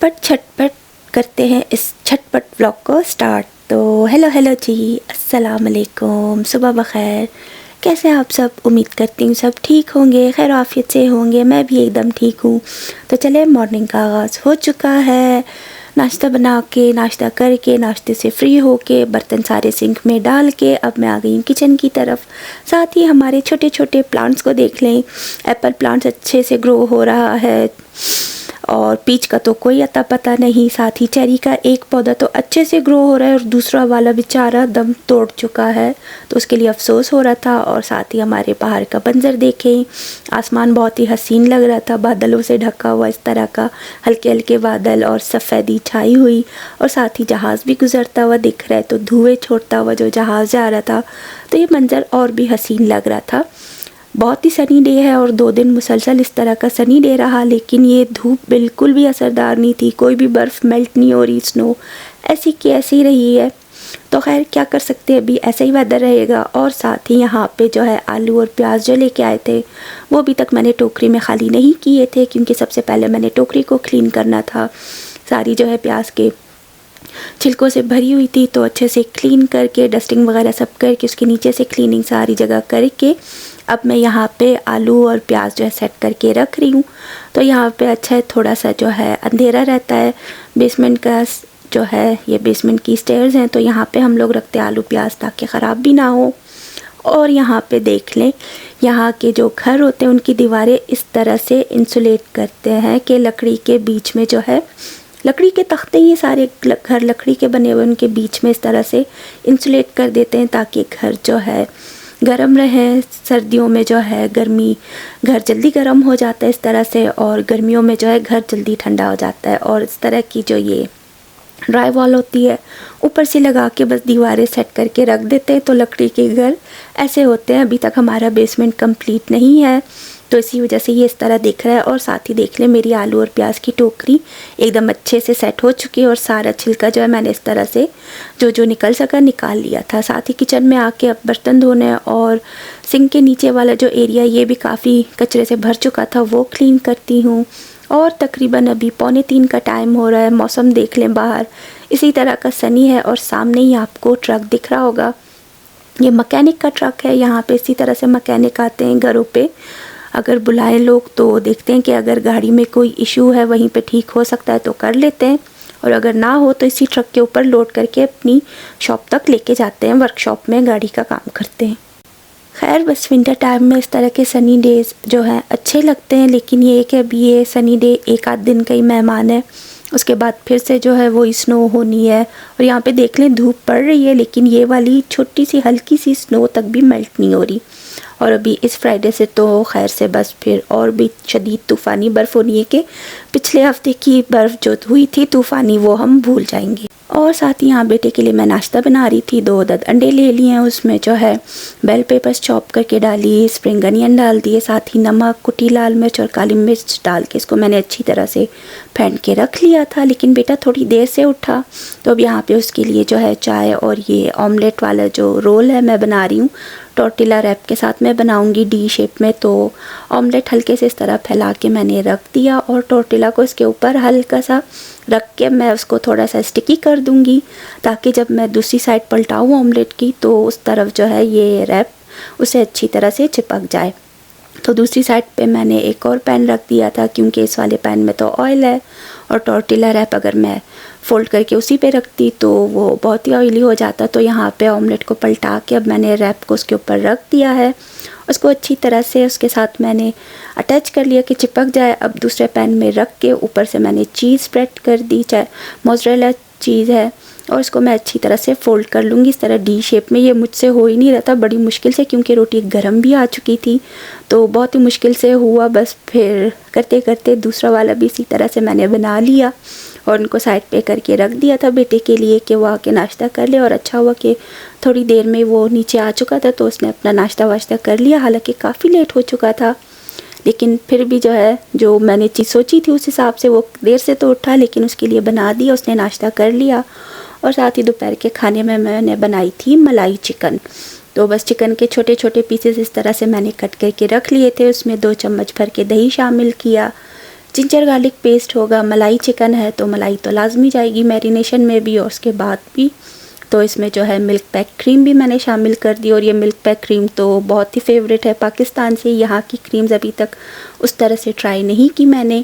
झटपट झटपट करते हैं इस झटपट व्लॉग को स्टार्ट। तो हेलो जी, अस्सलाम वालेकुम, सुबह बखैर। कैसे हैं आप सब? उम्मीद करती हूँ सब ठीक होंगे, खैर आफियत से होंगे। मैं भी एकदम ठीक हूँ। तो चले, मॉर्निंग का आगाज़ हो चुका है। नाश्ता बना के, नाश्ता करके, नाश्ते से फ्री होके, बर्तन सारे सिंक में डाल के अब मैं आ गई हूँ किचन की तरफ। साथ ही हमारे छोटे छोटे प्लांट्स को देख लें। एप्पल प्लांट्स अच्छे से ग्रो हो रहा है और पीच का तो कोई अता पता नहीं। साथ ही चेरी का एक पौधा तो अच्छे से ग्रो हो रहा है और दूसरा वाला बेचारा दम तोड़ चुका है, तो उसके लिए अफसोस हो रहा था। और साथ ही हमारे बाहर का मंजर देखें, आसमान बहुत ही हसीन लग रहा था, बादलों से ढका हुआ, इस तरह का हल्के हल्के बादल और सफ़ेदी छाई हुई। और साथ ही जहाज़ भी गुजरता हुआ दिख रहा है, तो धुएँ छोड़ता हुआ जो जहाज़ जा रहा था, तो ये मंजर और भी हसीन लग रहा था। बहुत ही सनी डे है और 2 दिन मुसलसल इस तरह का सनी डे रहा, लेकिन ये धूप बिल्कुल भी असरदार नहीं थी। कोई भी बर्फ़ मेल्ट नहीं हो रही, स्नो ऐसी की ऐसी रही है। तो खैर क्या कर सकते हैं, अभी ऐसा ही वेदर रहेगा। और साथ ही यहाँ पे जो है आलू और प्याज जो लेके आए थे, वो अभी तक मैंने टोकरी में खाली नहीं किए थे, क्योंकि सबसे पहले मैंने टोकरी को क्लीन करना था। सारी जो है प्याज के छिलकों से भरी हुई थी, तो अच्छे से क्लीन करके, डस्टिंग वगैरह सब करके, उसके नीचे से क्लीनिंग सारी जगह करके अब मैं यहाँ पे आलू और प्याज जो है सेट करके रख रही हूँ। तो यहाँ पे अच्छा है, थोड़ा सा जो है अंधेरा रहता है। बेसमेंट का जो है, ये बेसमेंट की स्टेयर्स हैं, तो यहाँ पे हम लोग रखते हैं आलू प्याज ताकि ख़राब भी ना हो। और यहाँ पे देख लें, यहाँ के जो घर होते हैं उनकी दीवारें इस तरह से इंसुलेट करते हैं कि लकड़ी के बीच में जो है, लकड़ी के तख्ते, ये सारे घर लकड़ी के बने हुए, उनके बीच में इस तरह से इंसुलेट कर देते हैं ताकि घर जो है गर्म रहे। सर्दियों में जो है गर्मी, घर जल्दी गर्म हो जाता है इस तरह से, और गर्मियों में जो है घर जल्दी ठंडा हो जाता है। और इस तरह की जो ये ड्राई वॉल होती है, ऊपर से लगा के बस दीवारें सेट करके रख देते हैं, तो लकड़ी के घर ऐसे होते हैं। अभी तक हमारा बेसमेंट कंप्लीट नहीं है, तो इसी वजह से ये इस तरह दिख रहा है। और साथ ही देख लें, मेरी आलू और प्याज की टोकरी एकदम अच्छे से सेट हो चुकी है और सारा छिलका जो है मैंने इस तरह से जो निकल सका निकाल लिया था। साथ ही किचन में आके अब बर्तन धोने और सिंक के नीचे वाला जो एरिया, ये भी काफ़ी कचरे से भर चुका था, वो क्लीन करती हूँ। और तकरीबन अभी 2:45 का टाइम हो रहा है। मौसम देख लें, बाहर इसी तरह का सनी है और सामने ही आपको ट्रक दिख रहा होगा, ये मैकेनिक का ट्रक है। यहाँ पे इसी तरह से मैकेनिक आते हैं घरों पे, अगर बुलाए लोग तो देखते हैं कि अगर गाड़ी में कोई इशू है वहीं पे ठीक हो सकता है तो कर लेते हैं, और अगर ना हो तो इसी ट्रक के ऊपर लोड करके अपनी शॉप तक लेके जाते हैं, वर्कशॉप में गाड़ी का काम करते हैं। खैर बस विंटर टाइम में इस तरह के सनी डेज़ जो हैं अच्छे लगते हैं, लेकिन ये कि अभी ये सनी डे एक आध दिन का ही मेहमान है, उसके बाद फिर से जो है वही स्नो होनी है। और यहाँ पे देख लें, धूप पड़ रही है, लेकिन ये वाली छोटी सी हल्की सी स्नो तक भी मेल्ट नहीं हो रही। और अभी इस फ्राइडे से तो खैर से बस फिर और भी शदीद तूफ़ानी बर्फ़ होनी है कि पिछले हफ्ते की बर्फ़ जो हुई थी तूफ़ानी, वो हम भूल जाएंगे। और साथ ही यहाँ बेटे के लिए मैं नाश्ता बना रही थी। 2 अदद अंडे ले लिए हैं, उसमें जो है बेल पेपर्स चॉप करके डाली, स्प्रिंग अनियन डाल दिए, साथ ही नमक, कुटी लाल मिर्च और काली मिर्च डाल के इसको मैंने अच्छी तरह से फेंट के रख लिया था। लेकिन बेटा थोड़ी देर से उठा, तो अब यहाँ पे उसके लिए जो है चाय और ये ऑमलेट वाला जो रोल है मैं बना रही हूँ। टॉर्टिला रैप के साथ मैं बनाऊंगी डी शेप में। तो ऑमलेट हल्के से इस तरह फैला के मैंने रख दिया और टॉर्टिला को इसके ऊपर हल्का सा रख के मैं उसको थोड़ा सा स्टिकी कर दूंगी, ताकि जब मैं दूसरी साइड पलटाऊँ ऑमलेट की तो उस तरफ जो है ये रैप उसे अच्छी तरह से चिपक जाए। तो दूसरी साइड पे मैंने एक और पैन रख दिया था, क्योंकि इस वाले पैन में तो ऑयल है, और टॉर्टिला रैप अगर मैं फ़ोल्ड करके उसी पे रखती तो वो बहुत ही ऑयली हो जाता। तो यहाँ पे ऑमलेट को पलटा के अब मैंने रैप को उसके ऊपर रख दिया है, उसको अच्छी तरह से उसके साथ मैंने अटैच कर लिया कि चिपक जाए। अब दूसरे पैन में रख के ऊपर से मैंने चीज़ स्प्रेड कर दी, चाहे मोज़रेला चीज़ है, और इसको मैं अच्छी तरह से फ़ोल्ड कर लूँगी इस तरह डी शेप में। ये मुझसे हो ही नहीं रहता, बड़ी मुश्किल से, क्योंकि रोटी गर्म भी आ चुकी थी, तो बहुत ही मुश्किल से हुआ। बस फिर करते करते दूसरा वाला भी इसी तरह से मैंने बना लिया और उनको साइड पे करके रख दिया था बेटे के लिए कि वो आके नाश्ता कर ले। और अच्छा हुआ कि थोड़ी देर में वो नीचे आ चुका था, तो उसने अपना नाश्ता वाश्ता कर लिया। हालांकि काफ़ी लेट हो चुका था, लेकिन फिर भी जो है जो मैंने चीज़ सोची थी उस हिसाब से वो देर से तो उठा, लेकिन उसके लिए बना दिया, उसने नाश्ता कर लिया। और साथ ही दोपहर के खाने में मैंने बनाई थी मलाई चिकन। तो बस चिकन के छोटे छोटे पीसेस इस तरह से मैंने कट करके रख लिए थे, उसमें 2 चम्मच भर के दही शामिल किया, जिंजर गार्लिक पेस्ट होगा, मलाई चिकन है तो मलाई तो लाजमी जाएगी मैरिनेशन में भी और उसके बाद भी। तो इसमें जो है मिल्क पैक क्रीम भी मैंने शामिल कर दी, और ये मिल्क पैक क्रीम तो बहुत ही फेवरेट है पाकिस्तान से। यहाँ की क्रीम्स अभी तक उस तरह से ट्राई नहीं की मैंने।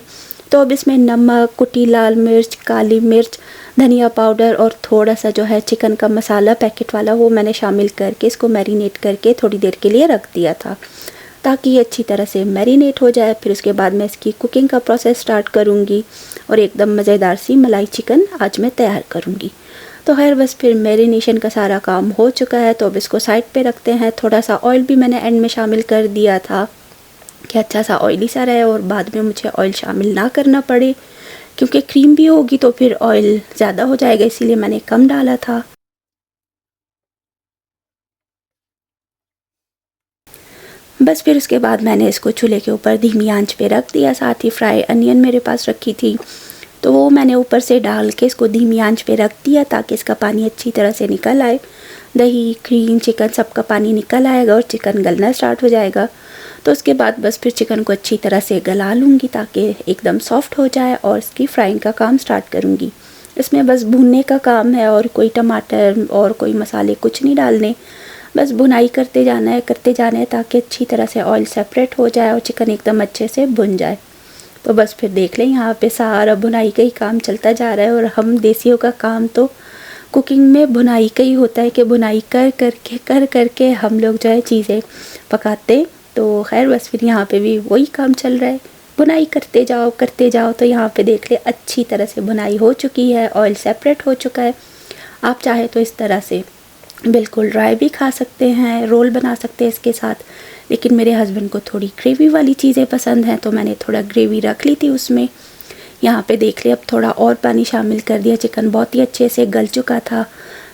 तो अब इसमें नमक, कुटी लाल मिर्च, काली मिर्च, धनिया पाउडर और थोड़ा सा जो है चिकन का मसाला पैकेट वाला, वो मैंने शामिल करके इसको मैरिनेट करके थोड़ी देर के लिए रख दिया था ताकि ये अच्छी तरह से मैरिनेट हो जाए। फिर उसके बाद मैं इसकी कुकिंग का प्रोसेस स्टार्ट करूँगी और एकदम मज़ेदार सी मलाई चिकन आज मैं तैयार करूँगी। तो खैर बस फिर मैरिनेशन का सारा काम हो चुका है, तो अब इसको साइड पे रखते हैं। थोड़ा सा ऑयल भी मैंने एंड में शामिल कर दिया था कि अच्छा सा ऑयली सा रहे और बाद में मुझे ऑयल शामिल ना करना पड़े, क्योंकि क्रीम भी होगी तो फिर ऑयल ज़्यादा हो जाएगा, इसीलिए मैंने कम डाला था। बस फिर उसके बाद मैंने इसको चूल्हे के ऊपर धीमी आंच पे रख दिया। साथ ही फ्राई अनियन मेरे पास रखी थी, तो वो मैंने ऊपर से डाल के इसको धीमी आंच पे रख दिया ताकि इसका पानी अच्छी तरह से निकल आए। दही, क्रीम, चिकन सबका पानी निकल आएगा और चिकन गलना स्टार्ट हो जाएगा। तो उसके बाद बस फिर चिकन को अच्छी तरह से गला लूँगी ताकि एकदम सॉफ्ट हो जाए और इसकी फ्राइंग का काम स्टार्ट करूँगी। इसमें बस भूनने का काम है और कोई टमाटर और कोई मसाले कुछ नहीं डालने, बस भुनाई करते जाना है ताकि अच्छी तरह से ऑयल सेपरेट हो जाए और चिकन एकदम अच्छे से भुन जाए। तो बस फिर देख लें यहाँ पे सारा भुनाई का ही काम चलता जा रहा है, और हम देसियों का काम तो कुकिंग में भुनाई का ही होता है कि भुनाई कर करके हम लोग जो है चीज़ें पकाते। तो खैर बस फिर यहाँ पे भी वही काम चल रहा है, भुनाई करते जाओ। तो यहाँ पे देख ले अच्छी तरह से भुनाई हो चुकी है, ऑयल सेपरेट हो चुका है। आप चाहे तो इस तरह से बिल्कुल ड्राई भी खा सकते हैं, रोल बना सकते हैं इसके साथ, लेकिन मेरे हस्बैंड को थोड़ी ग्रेवी वाली चीज़ें पसंद हैं तो मैंने थोड़ा ग्रेवी रख ली थी उसमें। यहाँ पे देख ले अब थोड़ा और पानी शामिल कर दिया, चिकन बहुत ही अच्छे से गल चुका था,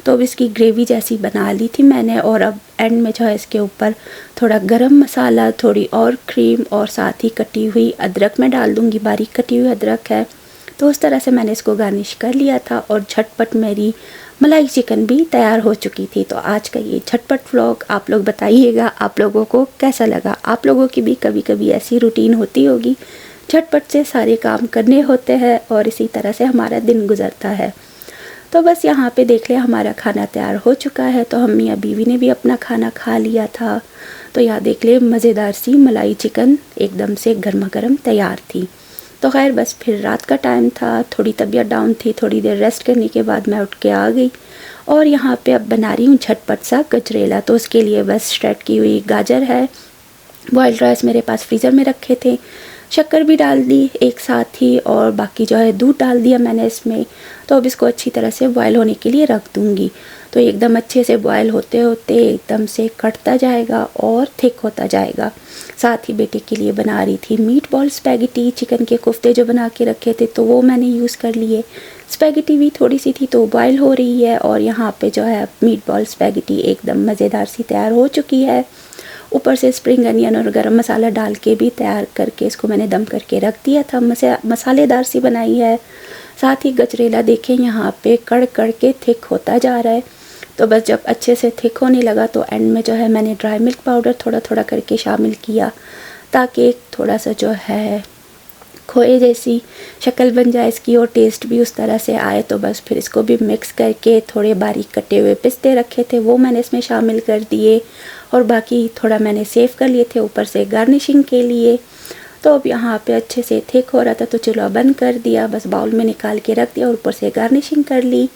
तो अब इसकी ग्रेवी जैसी बना ली थी मैंने। और अब एंड में जो है इसके ऊपर थोड़ा गरम मसाला, थोड़ी और क्रीम और साथ ही कटी हुई अदरक मैं डाल दूँगी, बारीक कटी हुई अदरक है। तो उस तरह से मैंने इसको गार्निश कर लिया था और झटपट मेरी मलाई चिकन भी तैयार हो चुकी थी। तो आज का ये झटपट व्लॉग आप लोग बताइएगा आप लोगों को कैसा लगा। आप लोगों की भी कभी कभी ऐसी रूटीन होती होगी, झटपट से सारे काम करने होते हैं और इसी तरह से हमारा दिन गुजरता है। तो बस यहाँ पे देख लिया हमारा खाना तैयार हो चुका है। तो हम मियाँ बीवी ने भी अपना खाना खा लिया था। तो यहाँ देख ले मज़ेदार सी मलाई चिकन एकदम से गर्मा गर्म तैयार थी। तो खैर बस फिर रात का टाइम था, थोड़ी तबीयत डाउन थी, थोड़ी देर रेस्ट करने के बाद मैं उठ के आ गई और यहाँ पे अब बना रही हूँ झटपट सा गजरेला। तो उसके लिए बस श्रेड की हुई गाजर है, बॉइल्ड राइस मेरे पास फ्रीज़र में रखे थे, शक्कर भी डाल दी एक साथ ही और बाकी जो है दूध डाल दिया मैंने इसमें। तो अब इसको अच्छी तरह से बॉयल होने के लिए रख दूँगी। तो एकदम अच्छे से बॉयल होते होते एकदम से कटता जाएगा और थिक होता जाएगा। साथ ही बेटे के लिए बना रही थी मीट बॉल स्पैगेटी, चिकन के कोफ्ते जो बना के रखे थे तो वो मैंने यूज़ कर लिए। स्पैगेटी भी थोड़ी सी थी तो बॉयल हो रही है और यहाँ पे जो है मीट बॉल स्पैगेटी एकदम मज़ेदार सी तैयार हो चुकी है। ऊपर से स्प्रिंग अनियन और गरम मसाला डाल के भी तैयार करके इसको मैंने दम करके रख दिया था। मसालेदार सी बनाई है। साथ ही गजरेला देखें यहाँ पे कड़ के थिक होता जा रहा है। तो बस जब अच्छे से थिक होने लगा तो एंड में जो है मैंने ड्राई मिल्क पाउडर थोड़ा थोड़ा करके शामिल किया ताकि थोड़ा सा जो है खोए जैसी शक्ल बन जाए इसकी और टेस्ट भी उस तरह से आए। तो बस फिर इसको भी मिक्स करके थोड़े बारीक कटे हुए पिस्ते रखे थे वो मैंने इसमें शामिल कर दिए और बाकी थोड़ा मैंने सेव कर लिए थे ऊपर से गार्निशिंग के लिए। तो अब यहाँ पे अच्छे से थिक हो रहा था तो चूल्हा बंद कर दिया, बस बाउल में निकाल के रख दिया और ऊपर से गार्निशिंग कर ली।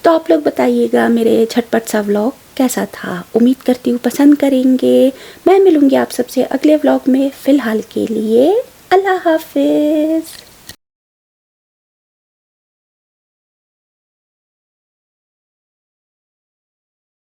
तो आप लोग बताइएगा मेरे झटपट सा व्लॉग कैसा था। उम्मीद करती हूँ पसंद करेंगे। मैं मिलूँगी आप सबसे अगले व्लॉग में। फ़िलहाल के लिए अल्लाह हाफिज़।